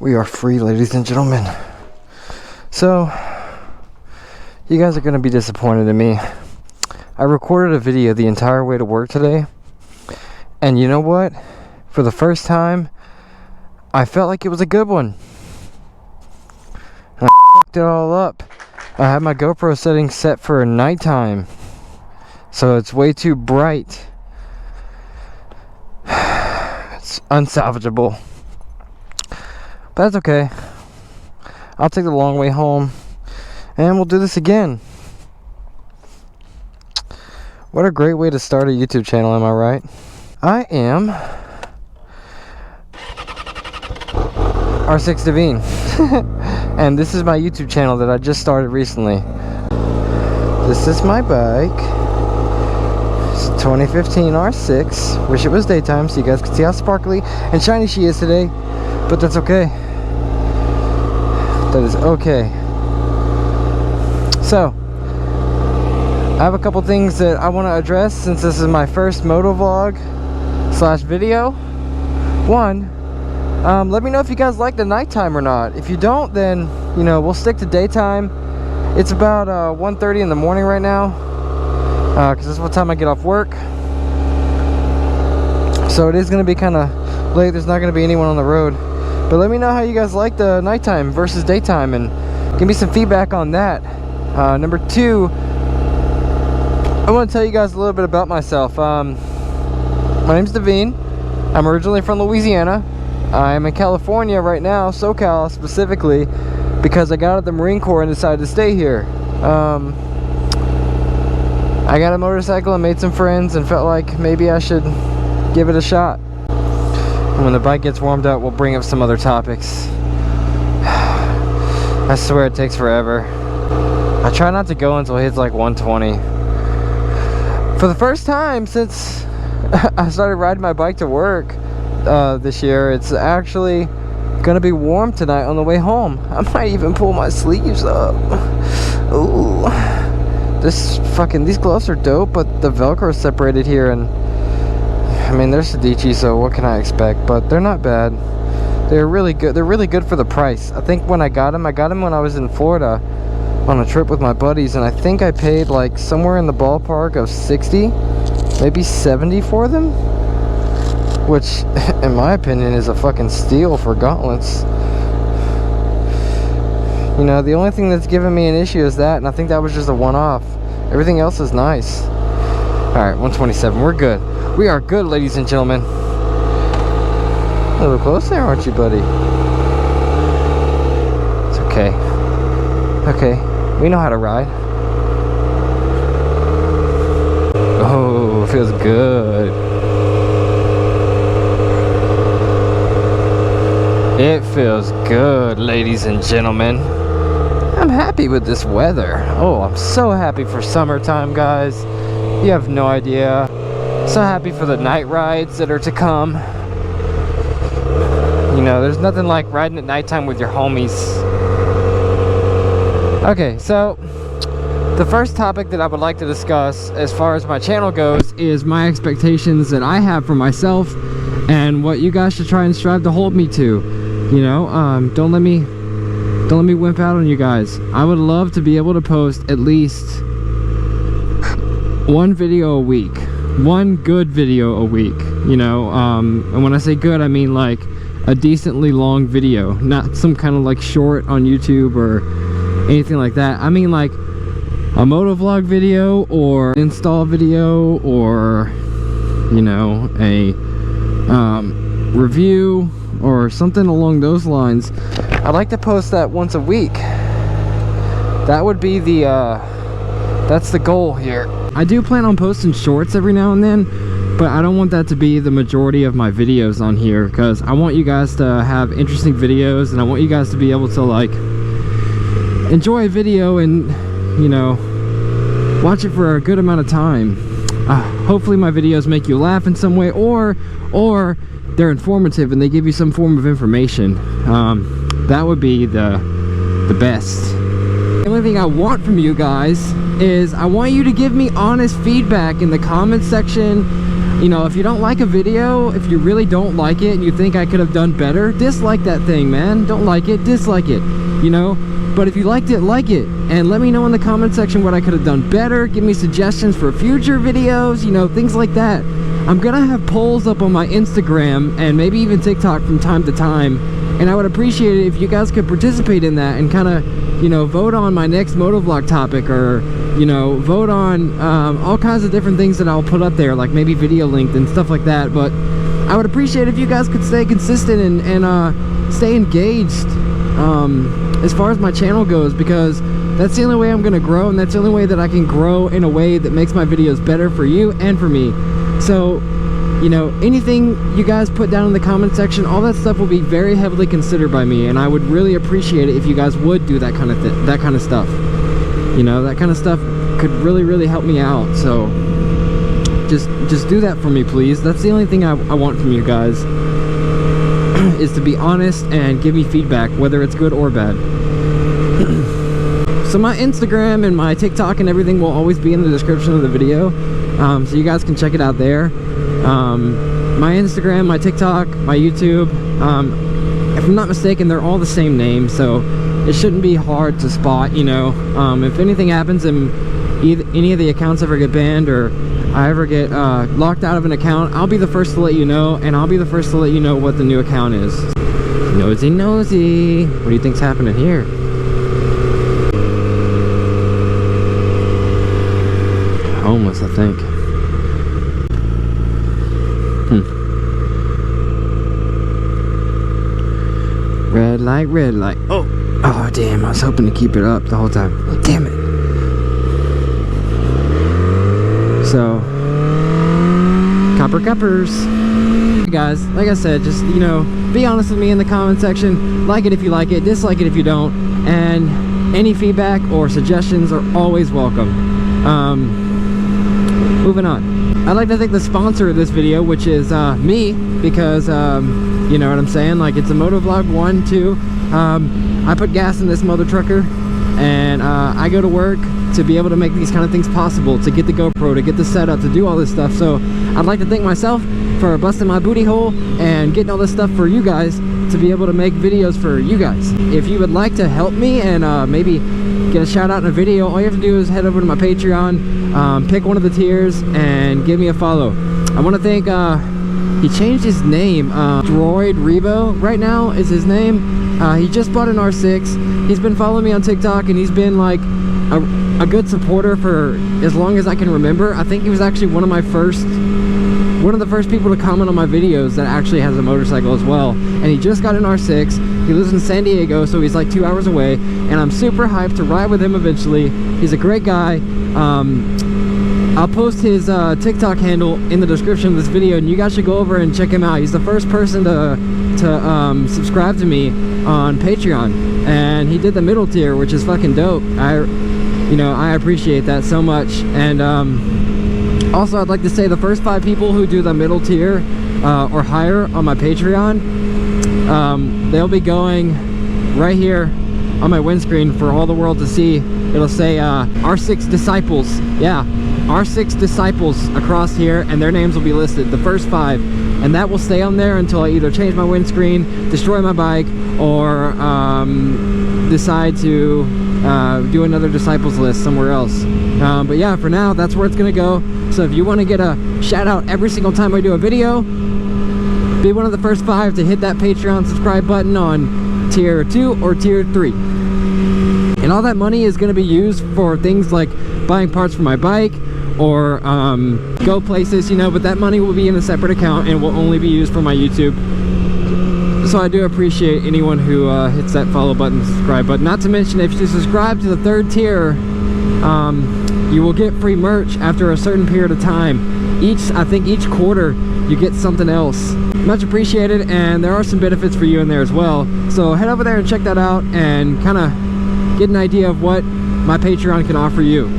We are free, ladies and gentlemen. So, you guys are going to be disappointed in me. I recorded a video the entire way to work today. And you know what? For the first time, I felt like it was a good one. And I fucked it all up. I had my GoPro settings set for nighttime. So it's way too bright. It's unsalvageable. But that's okay. I'll take the long way home. And we'll do this again. What a great way to start a YouTube channel, am I right? I am R6 Devine. And this is my YouTube channel that I just started recently. This is my bike. It's a 2015 R6. Wish it was daytime so you guys could see how sparkly and shiny she is today. But that's okay. That is okay. So, I have a couple things that I want to address since this is my first motovlog / video. One, let me know if you guys like the nighttime or not. If you don't, then, you know, we'll stick to daytime. It's about 1:30 in the morning right now, because that's what time I get off work. So it is going to be kind of late. There's not going to be anyone on the road. But let me know how you guys like the nighttime versus daytime, and give me some feedback on that. Number two, I want to tell you guys a little bit about myself. My name's Devine. I'm originally from Louisiana. I'm in California right now, SoCal specifically, because I got out of the Marine Corps and decided to stay here. I got a motorcycle and made some friends and felt like maybe I should give it a shot. And when the bike gets warmed up, we'll bring up some other topics. I swear it takes forever. I try not to go until it hits like 120. For the first time since I started riding my bike to work this year, it's actually gonna be warm tonight on the way home. I might even pull my sleeves up. Ooh. These gloves are dope, but the Velcro is separated here, and I mean, they're Sedici, so what can I expect? But they're not bad. They're really good. They're really good for the price. I think when I got them when I was in Florida on a trip with my buddies, and I think I paid like somewhere in the ballpark of 60, maybe 70 for them, which in my opinion is a fucking steal for gauntlets. You know, the only thing that's giving me an issue is that, and I think that was just a one-off. Everything else is nice. Alright, 127. We're good. We are good, ladies and gentlemen. A little close there, aren't you, buddy? It's okay. Okay, we know how to ride. Oh, feels good. It feels good, ladies and gentlemen. I'm happy with this weather. Oh, I'm so happy for summertime, guys. You have no idea. So happy for the night rides that are to come. You know, there's nothing like riding at nighttime with your homies. Okay, so the first topic that I would like to discuss as far as my channel goes is my expectations that I have for myself and what you guys should try and strive to hold me to. You know, don't let me wimp out on you guys. I would love to be able to post at least one video a week. One good video a week, you know, and when I say good, I mean like a decently long video, not some kind of like short on YouTube or anything like that. I mean like a motovlog video or install video, or you know, a review or something along those lines. I'd like to post that once a week. That would be the that's the goal here. I do plan on posting shorts every now and then, but I don't want that to be the majority of my videos on here, because I want you guys to have interesting videos, and I want you guys to be able to like enjoy a video and, you know, watch it for a good amount of time. Hopefully my videos make you laugh in some way, or they're informative and they give you some form of information. That would be the best. The only thing I want from you guys is I want you to give me honest feedback in the comment section, You know, if you don't like a video, if you really don't like it and you think I could have done better, dislike that thing, man. Don't like it, dislike it, you know? But if you liked it, like it. And let me know in the comment section what I could have done better. Give me suggestions for future videos, you know, things like that. I'm gonna have polls up on my Instagram and maybe even TikTok from time to time. And I would appreciate it if you guys could participate in that and kind of, you know, vote on my next motovlog topic, or, you know, vote on all kinds of different things that I'll put up there, like maybe video linked and stuff like that. But I would appreciate if you guys could stay consistent and stay engaged as far as my channel goes, because that's the only way I'm gonna grow, and that's the only way that I can grow in a way that makes my videos better for you and for me. So, you know, anything you guys put down in the comment section, all that stuff will be very heavily considered by me, and I would really appreciate it if you guys would do that kind of stuff. You know, that kind of stuff could really help me out. So just do that for me, please. That's the only thing I want from you guys, is to be honest and give me feedback, whether it's good or bad. So my Instagram and my TikTok and everything will always be in the description of the video, so you guys can check it out there. My Instagram, my TikTok, my YouTube, if I'm not mistaken, they're all the same name, so it shouldn't be hard to spot, you know. If anything happens and any of the accounts ever get banned, or I ever get locked out of an account, I'll be the first to let you know, and I'll be the first to let you know what the new account is. Nosy nosy. What do you think's happening here? Homeless, I think. Red light, red light. Oh damn, I was hoping to keep it up the whole time. Oh, damn it. So, coppers. Hey guys, like I said, just, you know, be honest with me in the comment section. Like it if you like it, dislike it if you don't. And any feedback or suggestions are always welcome. Moving on. I'd like to thank the sponsor of this video, which is me, because you know what I'm saying, like, it's a Motovlog 1, 2. I put gas in this mother trucker, and I go to work to be able to make these kind of things possible, to get the GoPro, to get the setup, to do all this stuff. So I'd like to thank myself for busting my booty hole and getting all this stuff for you guys, to be able to make videos for you guys. If you would like to help me and maybe get a shout out in a video, all you have to do is head over to my Patreon, pick one of the tiers, and give me a follow. I want to thank, he changed his name, Droid Revo right now is his name. He just bought an R6. He's been following me on TikTok, and he's been like a good supporter for as long as I can remember. I think he was actually one of the first people to comment on my videos that actually has a motorcycle as well. And he just got an R6. He lives in San Diego, so he's like 2 hours away, and I'm super hyped to ride with him eventually. He's a great guy. I'll post his TikTok handle in the description of this video, and you guys should go over and check him out. He's the first person to subscribe to me on Patreon, and he did the middle tier, which is fucking dope. I appreciate that so much. And also, I'd like to say the first 5 people who do the middle tier or higher on my Patreon, they'll be going right here on my windscreen for all the world to see. It'll say R6 Disciples. Yeah, R6 Disciples across here, and their names will be listed, the first 5. And that will stay on there until I either change my windscreen, destroy my bike, or decide to do another Disciples list somewhere else. But yeah, for now, that's where it's gonna go. So if you want to get a shout out every single time I do a video, be one of the first 5 to hit that Patreon subscribe button on tier 2 or tier 3. And all that money is going to be used for things like buying parts for my bike, or go places, you know, but that money will be in a separate account and will only be used for my YouTube. So I do appreciate anyone who hits that follow button, subscribe button. Not to mention, if you subscribe to the 3rd tier, you will get free merch after a certain period of time. I think each quarter you get something else. Much appreciated, and there are some benefits for you in there as well. So head over there and check that out and kind of get an idea of what my Patreon can offer you.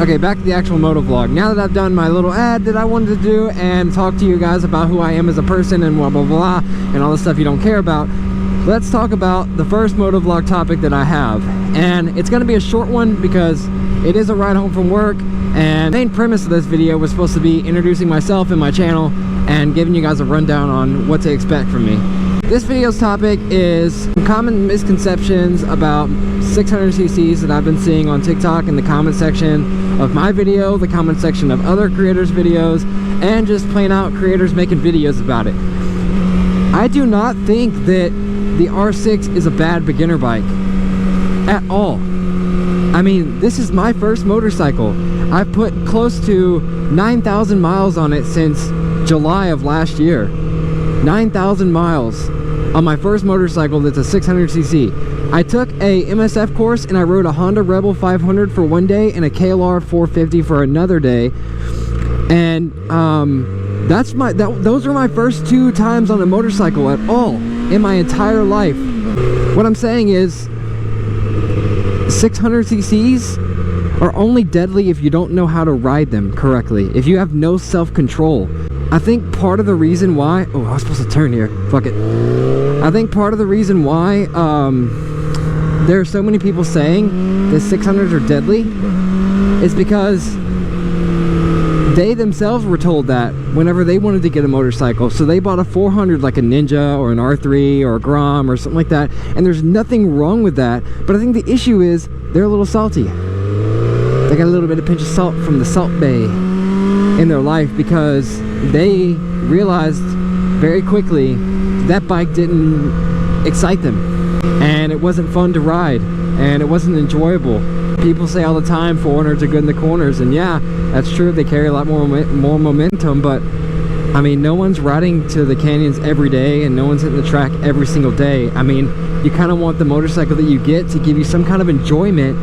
Okay, back to the actual motovlog. Now that I've done my little ad that I wanted to do and talk to you guys about who I am as a person and blah blah blah and all the stuff you don't care about, let's talk about the first motovlog topic that I have. And it's going to be a short one because it is a ride home from work, and the main premise of this video was supposed to be introducing myself and my channel and giving you guys a rundown on what to expect from me. This video's topic is common misconceptions about 600cc's that I've been seeing on TikTok in the comment section of my video, the comment section of other creators' videos, and just plain out creators making videos about it. I do not think that the R6 is a bad beginner bike at all. I mean, this is my first motorcycle. I've put close to 9,000 miles on it since July of last year. 9,000 miles on my first motorcycle that's a 600cc. I took a MSF course and I rode a Honda Rebel 500 for one day and a KLR 450 for another day. And those were my first 2 times on a motorcycle at all in my entire life. What I'm saying is 600cc's are only deadly if you don't know how to ride them correctly, if you have no self-control. I think part of the reason why, oh, I was supposed to turn here, fuck it. I think part of the reason why there are so many people saying that 600s are deadly is because they themselves were told that whenever they wanted to get a motorcycle. So they bought a 400 like a Ninja or an R3 or a Grom or something like that, and there's nothing wrong with that. But I think the issue is they're a little salty. They got a little bit of pinch of salt from the Salt Bay in their life because they realized very quickly that bike didn't excite them, and it wasn't fun to ride, and it wasn't enjoyable. People say all the time 400s are good in the corners, and yeah, that's true, they carry a lot more momentum, but I mean, no one's riding to the canyons every day, and no one's hitting the track every single day. I mean, you kind of want the motorcycle that you get to give you some kind of enjoyment,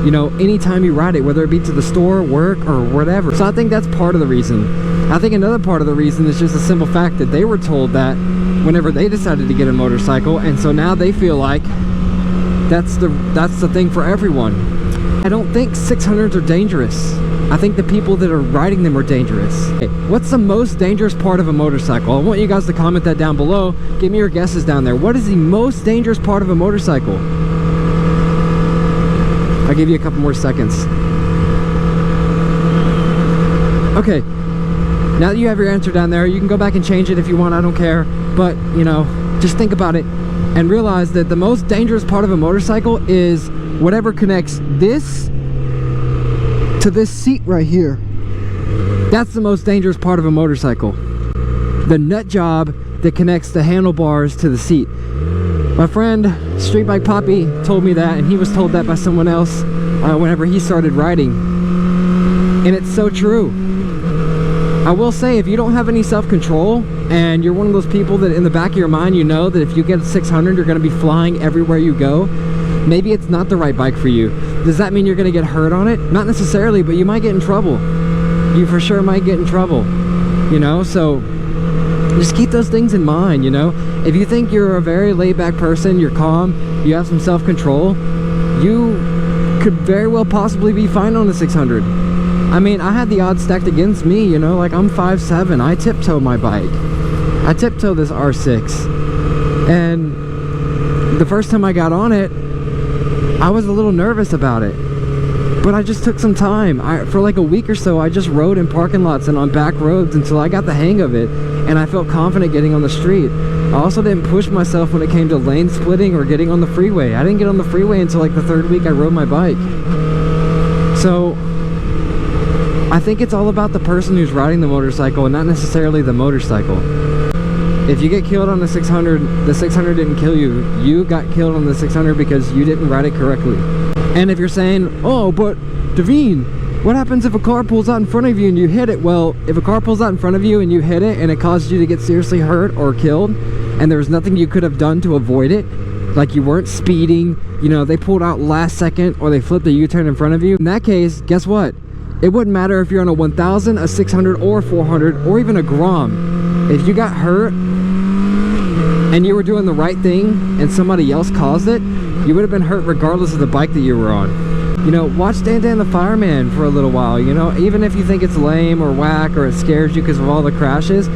you know, anytime you ride it, whether it be to the store, work, or whatever. So I think that's part of the reason. I think another part of the reason is just a simple fact that they were told that whenever they decided to get a motorcycle, and so now they feel like that's the thing for everyone. I don't think 600s are dangerous. I think the people that are riding them are dangerous. Okay, what's the most dangerous part of a motorcycle? I want you guys to comment that down below. Give me your guesses down there. What is the most dangerous part of a motorcycle? I'll give you a couple more seconds. Okay, now that you have your answer down there, you can go back and change it if you want, I don't care. But, you know, just think about it and realize that the most dangerous part of a motorcycle is whatever connects this to this seat right here. That's the most dangerous part of a motorcycle. The nut job that connects the handlebars to the seat. My friend Street Bike Poppy told me that, and he was told that by someone else whenever he started riding. And it's so true. I will say, if you don't have any self-control and you're one of those people that in the back of your mind you know that if you get a 600 you're going to be flying everywhere you go, maybe it's not the right bike for you. Does that mean you're going to get hurt on it? Not necessarily, but you might get in trouble. You for sure might get in trouble, you know? So just keep those things in mind, you know? If you think you're a very laid-back person, you're calm, you have some self-control, you could very well possibly be fine on a 600. I mean, I had the odds stacked against me, you know? Like, I'm 5'7", I tiptoe my bike. I tiptoe this R6. And the first time I got on it, I was a little nervous about it, but I just took some time. For like a week or so, I just rode in parking lots and on back roads until I got the hang of it, and I felt confident getting on the street. I also didn't push myself when it came to lane splitting or getting on the freeway. I didn't get on the freeway until like the 3rd week I rode my bike. So I think it's all about the person who's riding the motorcycle and not necessarily the motorcycle. If you get killed on the 600 didn't kill you. You got killed on the 600 because you didn't ride it correctly. And if you're saying, oh, but Devine, what happens if a car pulls out in front of you and you hit it? Well, if a car pulls out in front of you and you hit it and it caused you to get seriously hurt or killed, and there was nothing you could have done to avoid it, like you weren't speeding, you know, they pulled out last second or they flipped a U-turn in front of you, in that case, guess what? It wouldn't matter if you're on a 1000, a 600, or a 400, or even a Grom. If you got hurt and you were doing the right thing and somebody else caused it, you would have been hurt regardless of the bike that you were on. You know, watch Dan Dan the Fireman for a little while, you know, even if you think it's lame or whack or it scares you because of all the crashes,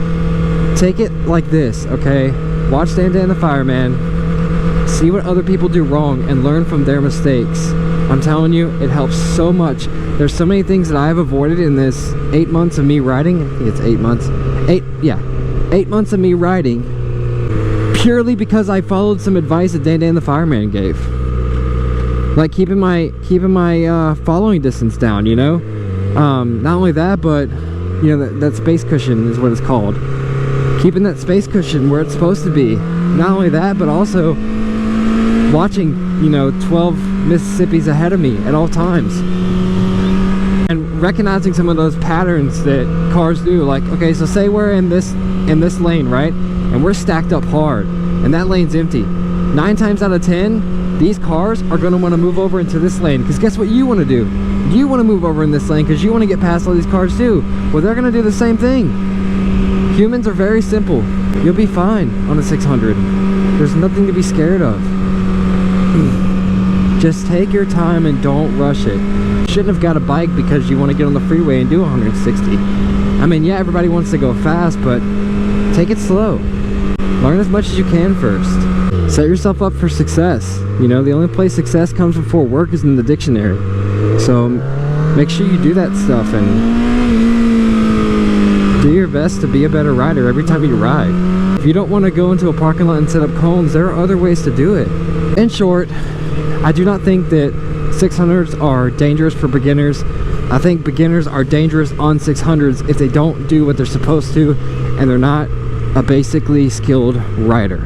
take it like this, okay? Watch Dan Dan the Fireman See what other people do wrong and learn from their mistakes. I'm telling you, it helps so much. There's so many things that I've avoided in this 8 months of me riding. I think it's 8 months. 8 months of me riding, purely because I followed some advice that Dan the fireman gave. Like keeping my following distance down, you know? Not only that, but you know, that space cushion is what it's called. Keeping that space cushion where it's supposed to be. Not only that, but also watching, you know, 12 Mississippis ahead of me at all times. And recognizing some of those patterns that cars do. Like, okay, so say we're in this lane, right? And we're stacked up hard, and that lane's empty. 9 times out of 10, these cars are going to want to move over into this lane, because guess what you want to do? You want to move over in this lane because you want to get past all these cars too. Well, they're going to do the same thing. Humans are very simple. You'll be fine on a 600. There's nothing to be scared of. Just take your time and don't rush it. You shouldn't have got a bike because you want to get on the freeway and do 160. I mean, yeah, everybody wants to go fast, but take it slow. Learn as much as you can first. Set yourself up for success. You know, the only place success comes before work is in the dictionary. So make sure you do that stuff and do your best to be a better rider every time you ride. If you don't want to go into a parking lot and set up cones, there are other ways to do it. In short, I do not think that 600s are dangerous for beginners. I think beginners are dangerous on 600s if they don't do what they're supposed to and they're not a basically skilled rider.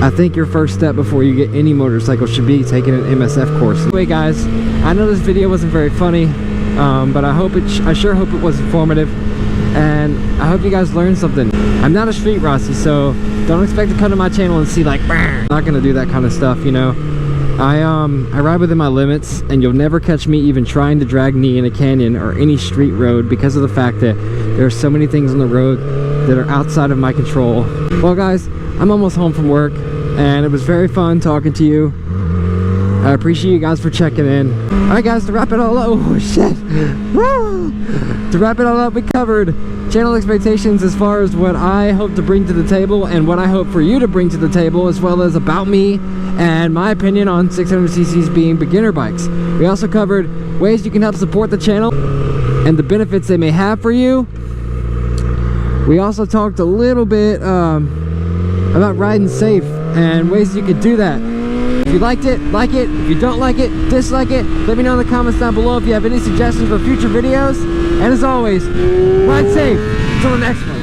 I think your first step before you get any motorcycle should be taking an MSF course. Anyway guys, I know this video wasn't very funny, but I sure hope it was informative, and I hope you guys learned something. I'm not a street Rossi, so don't expect to come to my channel and see like, I'm not gonna do that kind of stuff, you know. I ride within my limits, and you'll never catch me even trying to drag me in a canyon or any street road because of the fact that there are so many things on the road that are outside of my control. Well guys, I'm almost home from work, and it was very fun talking to you. I appreciate you guys for checking in. Alright guys, to wrap it all up, oh shit! To wrap it all up, we covered channel expectations as far as what I hope to bring to the table and what I hope for you to bring to the table, as well as about me and my opinion on 600cc's being beginner bikes. We also covered ways you can help support the channel and the benefits they may have for you. We also talked a little bit about riding safe and ways you could do that. If you liked it, like it. If you don't like it, dislike it. Let me know in the comments down below if you have any suggestions for future videos. And as always, ride safe. Until the next one.